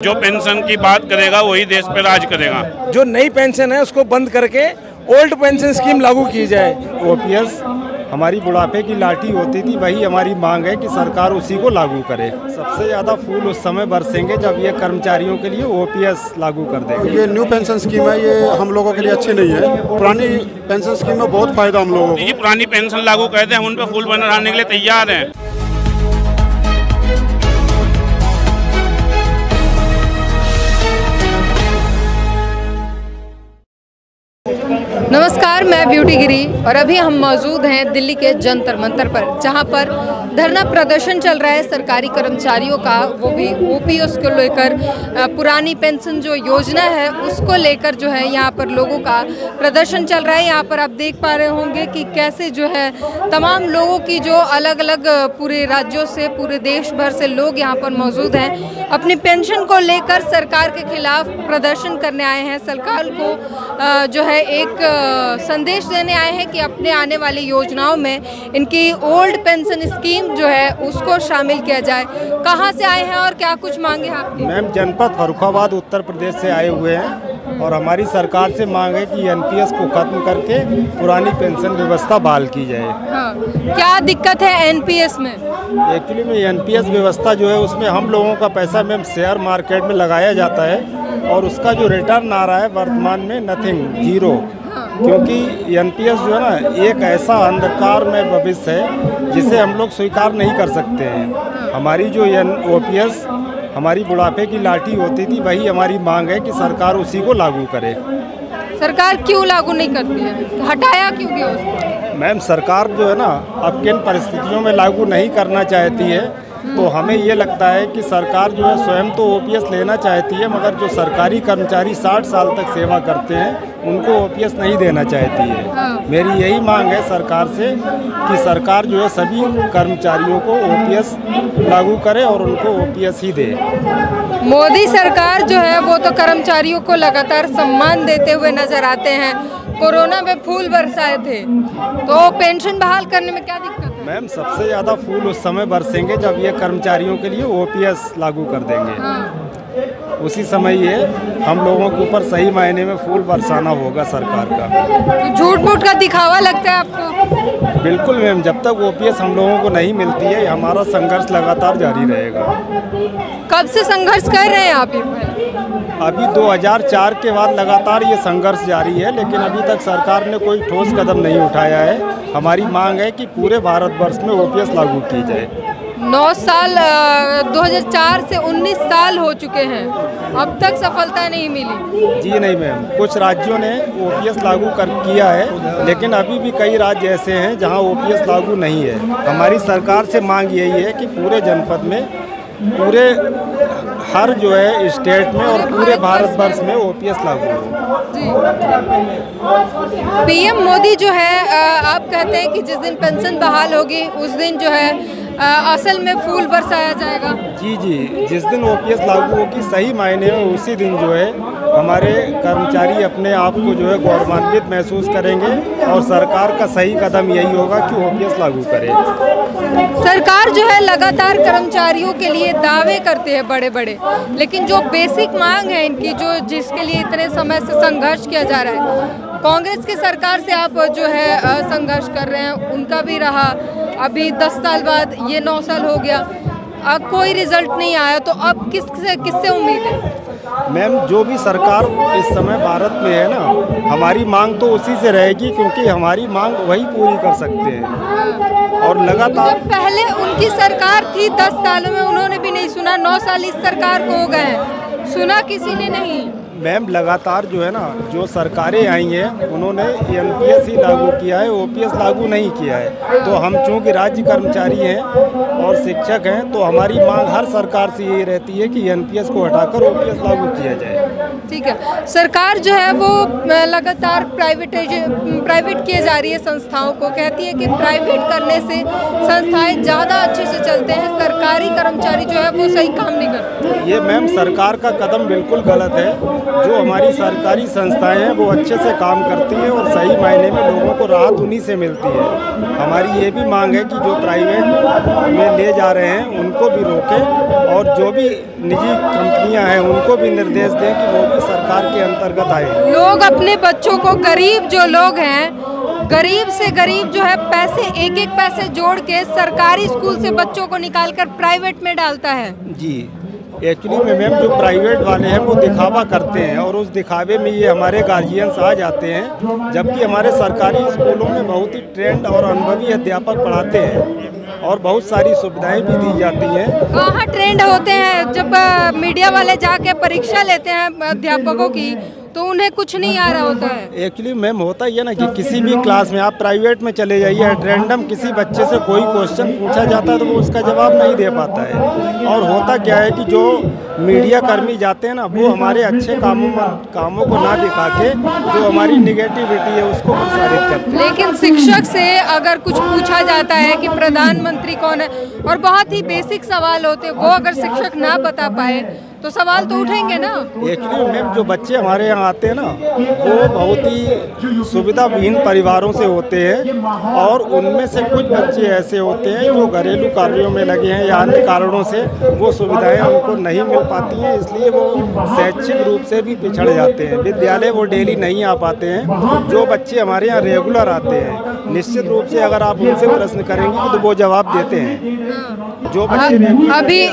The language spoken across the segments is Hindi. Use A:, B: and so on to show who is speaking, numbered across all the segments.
A: जो पेंशन की बात करेगा वही देश पे राज करेगा।
B: जो नई पेंशन है उसको बंद करके ओल्ड पेंशन स्कीम लागू की जाए।
C: ओपीएस हमारी बुढ़ापे की लाठी होती थी, वही हमारी मांग है कि सरकार उसी को लागू करे। सबसे ज़्यादा फूल उस समय बरसेंगे जब ये कर्मचारियों के लिए ओपीएस लागू कर देंगे।
D: ये न्यू पेंशन स्कीम है, ये हम लोगों के लिए अच्छी नहीं है। पुरानी पेंशन स्कीम में बहुत फायदा हम लोगों को।
A: ये पुरानी पेंशन लागू करते हैं, हम उन पर फूल बनाने के लिए तैयार हैं।
E: नमस्कार, मैं ब्यूटी गिरी और अभी हम मौजूद हैं दिल्ली के जंतर मंतर पर, जहां पर धरना प्रदर्शन चल रहा है सरकारी कर्मचारियों का, वो भी ओपीएस को लेकर। पुरानी पेंशन जो योजना है उसको लेकर जो है यहाँ पर लोगों का प्रदर्शन चल रहा है। यहाँ पर आप देख पा रहे होंगे कि कैसे जो है तमाम लोगों की जो अलग अलग पूरे राज्यों से, पूरे देश भर से लोग यहाँ पर मौजूद हैं, अपनी पेंशन को लेकर सरकार के खिलाफ प्रदर्शन करने आए हैं। सरकार को जो है एक संदेश देने आए हैं कि अपने आने वाली योजनाओं में इनकी ओल्ड पेंशन स्कीम जो है उसको शामिल किया जाए। कहाँ से आए हैं और क्या कुछ मांगे हैं आपकी?
C: मैम, जनपद फर्रुखाबाद उत्तर प्रदेश से आए हुए हैं और हमारी सरकार से मांग है कि एनपीएस को खत्म करके पुरानी पेंशन व्यवस्था बहाल की जाए।
E: हाँ, क्या दिक्कत है एनपीएस में?
C: एक्चुअली में एनपीएस व्यवस्था जो है उसमें हम लोगों का पैसा मैम शेयर मार्केट में लगाया जाता है और उसका जो रिटर्न आ रहा है वर्तमान में नथिंग, जीरो। क्योंकि एनपीएस जो है ना एक ऐसा अंधकार में भविष्य है जिसे हम लोग स्वीकार नहीं कर सकते हैं। हमारी जो ओपीएस हमारी बुढ़ापे की लाठी होती थी, वही हमारी मांग है कि सरकार उसी को लागू करे।
E: सरकार क्यों लागू नहीं करती है? हटाया क्यों गया उसको?
C: मैम, सरकार जो है ना अब किन परिस्थितियों में लागू नहीं करना चाहती है, तो हमें ये लगता है कि सरकार जो है स्वयं तो ओपीएस लेना चाहती है, मगर जो सरकारी कर्मचारी 60 साल तक सेवा करते हैं उनको ओपीएस नहीं देना चाहती है।
E: हाँ।
C: मेरी यही मांग है सरकार से कि सरकार जो है सभी कर्मचारियों को ओपीएस लागू करे और उनको ओपीएस ही दे।
E: मोदी सरकार जो है वो तो कर्मचारियों को लगातार सम्मान देते हुए नजर आते हैं। कोरोना में फूल बरसाए थे, तो पेंशन बहाल करने में क्या दिक्कत है?
C: मैम, सबसे ज़्यादा फूल उस समय बरसेंगे जब ये कर्मचारियों के लिए ओपीएस लागू कर देंगे।
E: हाँ।
C: उसी समय ये हम लोगों के ऊपर सही मायने में फूल बरसाना होगा सरकार का।
E: तो झूठ मूठ का दिखावा लगता है आपको?
C: बिल्कुल मैम, जब तक ओपीएस हम लोगों को नहीं मिलती है हमारा संघर्ष लगातार जारी रहेगा।
E: कब से संघर्ष कर रहे हैं आप?
C: अभी 2004 के बाद लगातार ये संघर्ष जारी है, लेकिन अभी तक सरकार ने कोई ठोस कदम नहीं उठाया है। हमारी मांग है कि पूरे भारतवर्ष में ओपीएस लागू की जाए।
E: 9 साल 2004 से 19 साल हो चुके हैं, अब तक सफलता नहीं मिली।
C: जी नहीं मैम, कुछ राज्यों ने ओपीएस लागू किया है, लेकिन अभी भी कई राज्य ऐसे हैं जहां ओपीएस लागू नहीं है। हमारी सरकार से मांग यही है कि पूरे जनपद में, पूरे हर जो है स्टेट में और पूरे भारतवर्ष में ओपीएस लागू हो।
E: जी। पीएम मोदी जो है आप कहते हैं कि जिस दिन पेंशन बहाल होगी उस दिन जो है असल में फूल बरसाया जाएगा।
C: जी जी, जिस दिन ओपीएस लागू होगी सही मायने में उसी दिन जो है हमारे कर्मचारी अपने आप को जो है गौरवान्वित महसूस करेंगे और सरकार का सही कदम यही होगा कि ओपीएस लागू करे।
E: सरकार जो है लगातार कर्मचारियों के लिए दावे करते हैं बड़े बड़े, लेकिन जो बेसिक मांग है इनकी, जो जिसके लिए इतने समय से संघर्ष किया जा रहा है, कांग्रेस की सरकार से आप जो है संघर्ष कर रहे हैं, उनका भी रहा, अभी 10 साल बाद ये 9 साल हो गया, अब कोई रिजल्ट नहीं आया, तो अब किससे उम्मीद है?
C: मैम, जो भी सरकार इस समय भारत में है ना, हमारी मांग तो उसी से रहेगी, क्योंकि हमारी मांग वही पूरी कर सकते हैं। और लगातार
E: जब पहले उनकी सरकार थी 10 सालों में उन्होंने भी नहीं सुना, 9 साल इस सरकार को हो गए, सुना किसी ने नहीं।
C: मैम, लगातार जो है ना जो सरकारें आई हैं उन्होंने एनपीएस ही लागू किया है, ओपीएस लागू नहीं किया है। तो हम चूँकि राज्य कर्मचारी हैं और शिक्षक हैं, तो हमारी मांग हर सरकार से यही रहती है कि एनपीएस को हटाकर ओपीएस लागू किया जाए।
E: ठीक है, सरकार जो है वो लगातार प्राइवेट किए जा रही है संस्थाओं को, कहती है कि प्राइवेट करने से संस्थाएं ज़्यादा अच्छे से चलते हैं, सरकारी कर्मचारी जो है वो सही काम नहीं करते।
C: ये मैम सरकार का कदम बिल्कुल गलत है। जो हमारी सरकारी संस्थाएं हैं वो अच्छे से काम करती हैं और सही मायने में लोगों को राहत उन्हीं से मिलती है। हमारी ये भी मांग है कि जो प्राइवेट में ले जा रहे हैं उनको भी रोकें और जो भी निजी कंपनियां हैं उनको भी निर्देश दें कि वो भी सरकार के अंतर्गत आए।
E: लोग अपने बच्चों को, गरीब जो लोग हैं, गरीब से गरीब जो है पैसे, एक एक पैसे जोड़ के सरकारी स्कूल से बच्चों को निकालकर प्राइवेट में डालता है।
C: जी, एक्चुअली में मैम जो प्राइवेट वाले हैं वो दिखावा करते हैं और उस दिखावे में ये हमारे गार्जियंस आ जाते हैं, जबकि हमारे सरकारी स्कूलों में बहुत ही ट्रेंड और अनुभवी अध्यापक पढ़ाते हैं और बहुत सारी सुविधाएं भी दी जाती हैं।
E: कहाँ ट्रेंड होते हैं? जब मीडिया वाले जाके परीक्षा लेते हैं अध्यापकों की तो उन्हें कुछ नहीं आ रहा होता है।
C: एक्चुअली मैम होता ही है ना कि किसी भी क्लास में आप प्राइवेट में चले जाइए, रैंडम किसी बच्चे से कोई क्वेश्चन पूछा जाता है तो वो उसका जवाब नहीं दे पाता है। और होता क्या है कि जो मीडिया कर्मी जाते हैं ना वो हमारे अच्छे कामों को ना दिखा के जो हमारी निगेटिविटी है उसको प्रसारित करते हैं।
E: लेकिन शिक्षक से अगर कुछ पूछा जाता है कि प्रधानमंत्री कौन है और बहुत ही बेसिक सवाल होते हैं, वो अगर शिक्षक ना बता पाए तो सवाल तो उठेंगे ना।
C: एक्चुअली मैम जो बच्चे हमारे यहाँ आते हैं ना वो बहुत ही सुविधाविहीन परिवारों से होते हैं और उनमें से कुछ बच्चे ऐसे होते हैं जो घरेलू कार्यों में लगे हैं या अन्य कारणों से वो सुविधाएं उनको नहीं मिल पाती हैं, इसलिए वो शैक्षिक रूप से भी पिछड़ जाते हैं। विद्यालय वो डेली नहीं आ पाते हैं। जो बच्चे हमारे यहाँ रेगुलर आते हैं, निश्चित रूप से अगर आप उनसे प्रश्न करेंगे तो वो जवाब देते हैं। जो बच्चे
E: अभी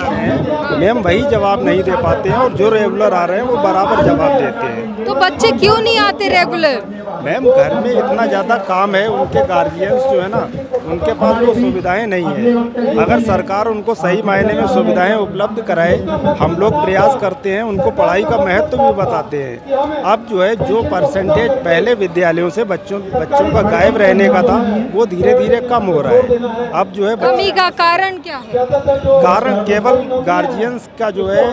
C: मैम वही जवाब नहीं दे पाते हैं और जो रेगुलर आ रहे हैं वो बराबर जवाब देते हैं।
E: तो बच्चे क्यों नहीं आते रेगुलर?
C: मैम घर में इतना ज़्यादा काम है, उनके गार्जियंस जो है ना उनके पास वो सुविधाएं नहीं है। अगर सरकार उनको सही मायने में सुविधाएं उपलब्ध कराए, हम लोग प्रयास करते हैं, उनको पढ़ाई का महत्व भी बताते हैं। अब जो है जो परसेंटेज पहले विद्यालयों से बच्चों का गायब रहने का था वो धीरे धीरे कम हो रहा है। अब जो है
E: कमी का कारण क्या है?
C: कारण केवल गार्जियंस का जो है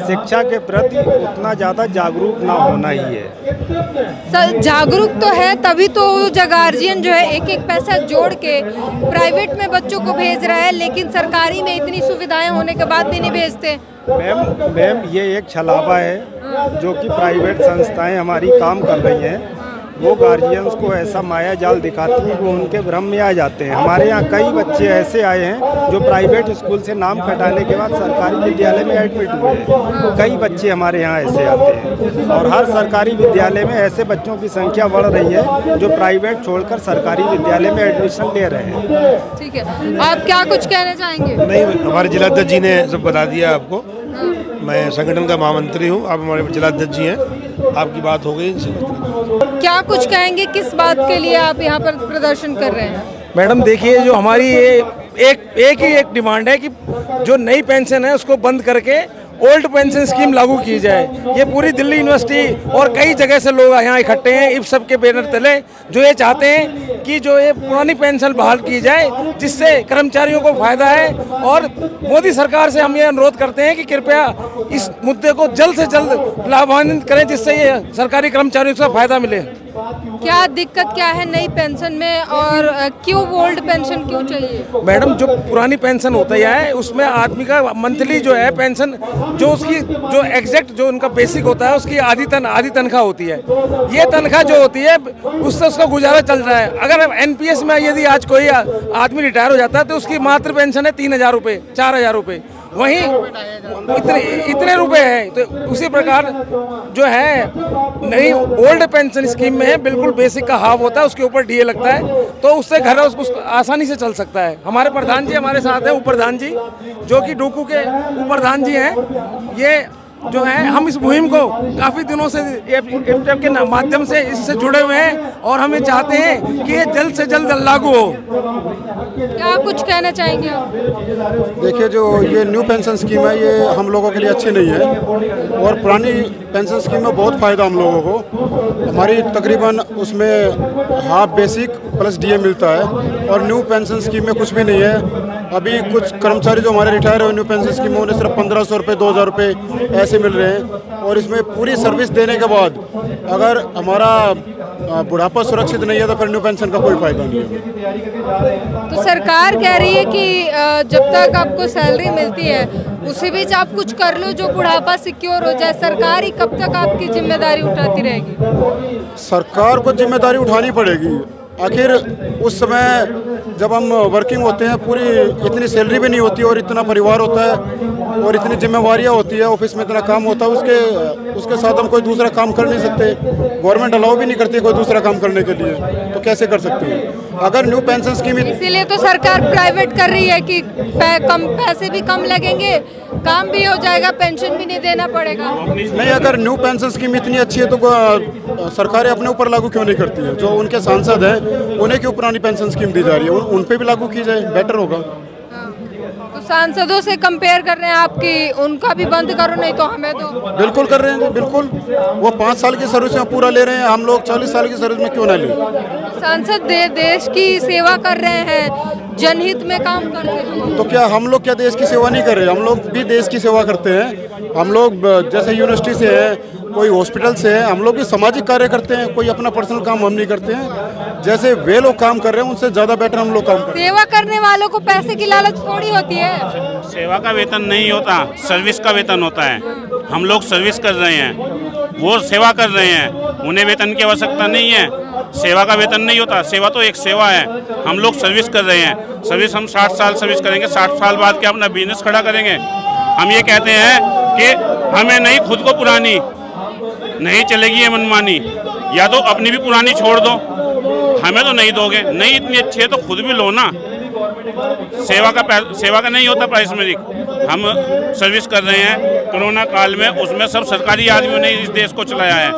C: शिक्षा के प्रति उतना ज़्यादा जागरूक ना होना ही है।
E: जागरूक तो है, तभी तो जो गार्जियन जो है एक एक पैसा जोड़ के प्राइवेट में बच्चों को भेज रहा है, लेकिन सरकारी में इतनी सुविधाएं होने के बाद भी नहीं भेजते।
C: मैम ये एक छलावा है जो कि प्राइवेट संस्थाएं हमारी काम कर रही हैं। वो गार्जियंस को ऐसा माया जाल दिखाती हैं, वो उनके भ्रम में आ जाते हैं। हमारे यहाँ कई बच्चे ऐसे आए हैं जो प्राइवेट स्कूल से नाम कटाने के बाद सरकारी विद्यालय में एडमिट हुए हैं। कई बच्चे हमारे यहाँ ऐसे आते हैं और हर सरकारी विद्यालय में ऐसे बच्चों की संख्या बढ़ रही है जो प्राइवेट छोड़कर सरकारी विद्यालय में एडमिशन ले रहे हैं।
E: ठीक है, आप क्या कुछ कहना चाहेंगे?
F: नहीं, हमारे जिलाध्यक्ष जी ने सब बता दिया आपको। मैं संगठन का महामंत्री हूँ, आप हमारे जिलाध्यक्ष जी हैं, आपकी बात हो गई इनसे।
E: क्या कुछ कहेंगे, किस बात के लिए आप यहाँ पर प्रदर्शन कर रहे हैं?
B: मैडम देखिए, जो हमारी ये एक डिमांड है कि जो नई पेंशन है उसको बंद करके ओल्ड पेंशन स्कीम लागू की जाए। ये पूरी दिल्ली यूनिवर्सिटी और कई जगह से लोग यहाँ इकट्ठे हैं इस सब के बैनर तले, जो ये चाहते हैं कि जो ये पुरानी पेंशन बहाल की जाए जिससे कर्मचारियों को फायदा है। और मोदी सरकार से हम ये अनुरोध करते हैं कि कृपया इस मुद्दे को जल्द से जल्द लाभान्वित करें जिससे ये सरकारी कर्मचारियों को फायदा मिले।
E: क्या दिक्कत क्या है नई पेंशन में और क्यों ओल्ड पेंशन क्यों चाहिए?
B: मैडम जो पुरानी पेंशन होता है उसमें आदमी का मंथली जो है पेंशन जो उसकी जो एग्जैक्ट जो उनका बेसिक होता है उसकी आधी तनख्वाह होती है। ये तनख्वाह जो होती है उससे उसका गुजारा चल रहा है। अगर एनपीएस में यदि आज कोई आदमी रिटायर हो जाता है तो उसकी मात्र पेंशन है 3,000 रुपये, 4,000 रुपये, वहीं इतने रुपए हैं। तो उसी प्रकार जो है नई ओल्ड पेंशन स्कीम में बिल्कुल बेसिक का हाफ होता है, उसके ऊपर डीए लगता है, तो उससे घर उसको आसानी से चल सकता है। हमारे प्रधान जी हमारे साथ हैं, उपप्रधान जी जो कि डूकू के उपप्रधान जी हैं। ये जो है हम इस मुहिम को काफ़ी दिनों से एफटीएफ के माध्यम से इससे जुड़े हुए हैं और हम ये चाहते हैं कि ये जल्द से जल्द लागू हो।
E: क्या कुछ कहना चाहेंगे आप?
D: देखिए, जो ये न्यू पेंशन स्कीम है ये हम लोगों के लिए अच्छी नहीं है और पुरानी पेंशन स्कीम में बहुत फ़ायदा हम लोगों को। हमारी तकरीबन उसमें हाफ बेसिक प्लस डीए मिलता है और न्यू पेंशन स्कीम में कुछ भी नहीं है। अभी कुछ कर्मचारी जो हमारे रिटायर हुए न्यू पेंशन स्कीम में उन्हें सिर्फ 1,500 रुपये, 2,000 रुपये ऐसे मिल रहे हैं और इसमें पूरी सर्विस देने के बाद अगर हमारा बुढ़ापा सुरक्षित नहीं है तो फिर न्यू पेंशन का कोई फायदा नहीं है।
E: तो सरकार कह रही है कि जब तक आपको सैलरी मिलती है उसी बीच आप कुछ कर लो जो बुढ़ापा सिक्योर हो जाए। सरकार ही कब तक आपकी जिम्मेदारी उठाती रहेगी?
D: सरकार को जिम्मेदारी उठानी पड़ेगी। आखिर उस समय जब हम वर्किंग होते हैं, पूरी इतनी सैलरी भी नहीं होती और इतना परिवार होता है और इतनी जिम्मेवारियां होती है, ऑफिस में इतना काम होता है, उसके साथ हम कोई दूसरा काम कर नहीं सकते। गवर्नमेंट अलाउ भी नहीं करती कोई दूसरा काम करने के लिए, तो कैसे कर सकते हैं? अगर न्यू पेंशन स्कीम,
E: इसीलिए तो सरकार प्राइवेट कर रही है कि कम पैसे भी कम लगेंगे, काम भी हो जाएगा, पेंशन भी नहीं देना पड़ेगा।
D: नहीं, अगर न्यू पेंशन स्कीम इतनी अच्छी है तो सरकारें अपने ऊपर लागू क्यों नहीं करती है? जो उनके सांसद हैं उन्हें क्यों पुरानी पेंशन स्कीम दी जा रही है, उन पे भी लागू की जाए, बेटर होगा।
E: तो सांसदों से कंपेयर कर रहे हैं आपकी, उनका भी बंद करो, नहीं तो हमें तो।
D: बिल्कुल कर रहे हैं, बिल्कुल। वो 5 साल की सर्विस में पूरा ले रहे हैं, हम लोग 40 साल की सर्विस में क्यों ना लें?
E: सांसद देश की सेवा कर रहे हैं, जनहित में काम करते हैं।
D: तो क्या हम लोग क्या देश की सेवा नहीं कर रहे? हम लोग भी देश की सेवा करते हैं। हम लोग जैसे यूनिवर्सिटी से हैं, कोई हॉस्पिटल से है, हम लोग भी सामाजिक कार्य करते हैं, कोई अपना पर्सनल काम हम नहीं करते हैं। जैसे वे लोग काम कर रहे हैं उनसे ज़्यादा बेटर हम लोग काम करते हैं।
E: सेवा करने वालों को पैसे की लालच थोड़ी होती है।
A: सेवा का वेतन नहीं होता, सर्विस का वेतन होता है। हम लोग सर्विस कर रहे हैं, वो सेवा कर रहे हैं, उन्हें वेतन की आवश्यकता नहीं है। सेवा का वेतन नहीं होता, सेवा तो एक सेवा है। हम लोग सर्विस कर रहे हैं, सर्विस हम 60 साल सर्विस करेंगे, 60 साल बाद क्या अपना बिजनेस खड़ा करेंगे? हम ये कहते हैं कि हमें नहीं, खुद को पुरानी नहीं चलेगी ये मनमानी, या तो अपनी भी पुरानी छोड़ दो, हमें तो नहीं दोगे। नहीं इतनी अच्छी है तो खुद भी लो ना। सेवा का नहीं होता पारिश्रमिक। हम सर्विस कर रहे हैं कोरोना काल में, उसमें सब सरकारी आदमियों ने इस देश को चलाया है।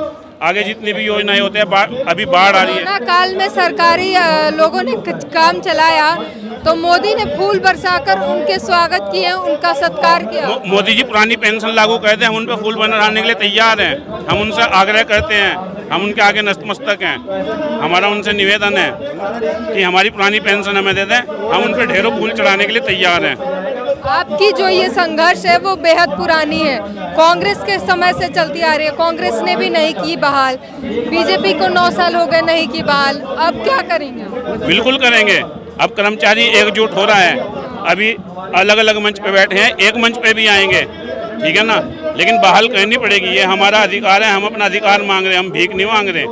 A: आगे जितनी भी योजनाएं होते हैं, अभी बाढ़ आ रही है।
E: कोरोना काल में सरकारी लोगों ने काम चलाया तो मोदी ने फूल बरसाकर उनके स्वागत किए, उनका सत्कार किया।
A: मोदी जी पुरानी पेंशन लागू करते हैं, हम उन पर फूल बनाने के लिए तैयार हैं। हम उनसे आग्रह करते हैं, हम उनके आगे नतमस्तक हैं। हमारा उनसे निवेदन है कि हमारी पुरानी पेंशन हमें दे दें, हम उन पर ढेरों फूल चढ़ाने के लिए तैयार हैं।
E: आपकी जो ये संघर्ष है वो बेहद पुरानी है, कांग्रेस के समय से चलती आ रही है। कांग्रेस ने भी नहीं की बहाल, बीजेपी को 9 साल हो गए नहीं की बहाल। अब क्या करेंगे?
A: बिल्कुल करेंगे। अब कर्मचारी एकजुट हो रहा है, अभी अलग अलग मंच पे बैठे हैं, एक मंच पे भी आएंगे, ठीक है ना। लेकिन बहाल करनी पड़ेगी, ये हमारा अधिकार है, हम अपना अधिकार मांग रहे हैं, हम भीख नहीं मांग रहे।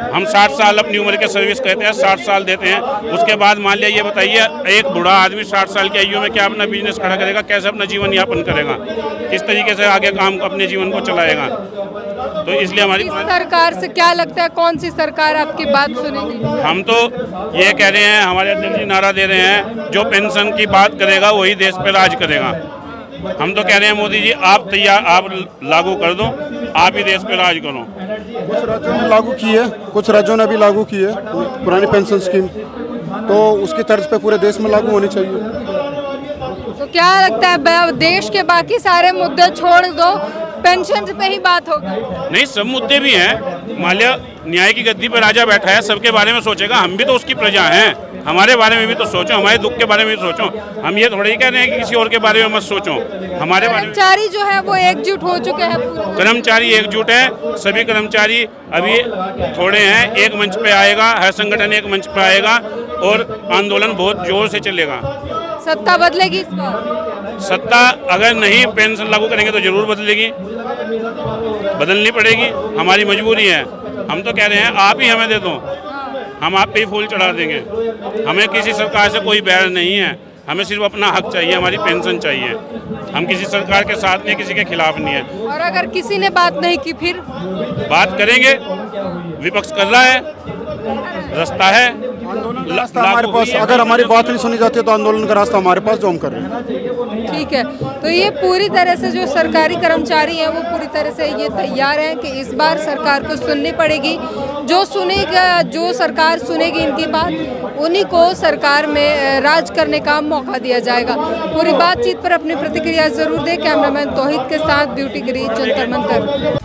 A: हम 60 साल अपनी उम्र के सर्विस करते हैं, 60 साल देते हैं, उसके बाद मान लिया, ये बताइए एक बूढ़ा आदमी 60 साल की आयु में क्या अपना बिजनेस खड़ा करेगा? कैसे अपना जीवन यापन करेगा? किस तरीके से आगे काम अपने जीवन को चलाएगा? तो इसलिए हमारी
E: सरकार से क्या लगता है, कौन सी सरकार आपकी बात सुनेगी?
A: हम तो ये कह रहे हैं, हमारे अध्यक्ष जी नारा दे रहे हैं, जो पेंशन की बात करेगा वही देश पे राज करेगा। हम तो कह रहे हैं मोदी जी आप तैयार, आप लागू कर दो, आप ही देश पे राज करो।
D: कुछ राज्यों ने लागू की है, कुछ राज्यों ने भी लागू की है पुरानी पेंशन स्कीम, तो उसकी तर्ज पे पूरे देश में लागू होनी चाहिए।
E: तो क्या लगता है देश के बाकी सारे मुद्दे छोड़ दो, पेंशन पे ही बात होगी?
A: नहीं, सब मुद्दे भी हैं। मान लिया न्याय की गद्दी पर राजा बैठा है, सबके बारे में सोचेगा, हम भी तो उसकी प्रजा हैं, हमारे बारे में भी तो सोचो, हमारे दुख के बारे में भी सोचो। हम ये थोड़ा ही कह रहे हैं कि किसी और के बारे में मत सोचो, हमारे बारे में।
E: कर्मचारी जो है वो एकजुट हो चुके हैं,
A: कर्मचारी एकजुट है, सभी कर्मचारी अभी थोड़े हैं, एक मंच पे आएगा, हर संगठन एक मंच पे आएगा और आंदोलन बहुत जोर से चलेगा।
E: सत्ता बदलेगी इस बार?
A: सत्ता अगर नहीं पेंशन लागू करेंगे तो जरूर बदलेगी, बदलनी पड़ेगी, हमारी मजबूरी है। हम तो कह रहे हैं आप ही हमें दे दो, हम आप पे ही फूल चढ़ा देंगे। हमें किसी सरकार से कोई बैर नहीं है, हमें सिर्फ अपना हक चाहिए, हमारी पेंशन चाहिए। हम किसी सरकार के साथ नहीं, किसी के खिलाफ नहीं है।
E: और अगर किसी ने बात नहीं की फिर
A: बात करेंगे, विपक्ष कर रहा है, रास्ता है,
D: रास्ता हमारे पास। अगर हमारी बात नहीं सुनी जाती है तो आंदोलन का रास्ता हमारे पास, जो हम कर रहे हैं।
E: ठीक है, तो ये पूरी तरह से जो सरकारी कर्मचारी हैं वो पूरी तरह से ये तैयार हैं कि इस बार सरकार को सुननी पड़ेगी। जो सुनेगा, जो सरकार सुनेगी इनकी बात, उन्हीं को सरकार में राज करने का मौका दिया जाएगा। पूरी बातचीत पर अपनी प्रतिक्रिया जरूर दें। कैमरामैन तौहीद के साथ ब्यूटी गिरी, जंतर मंतर।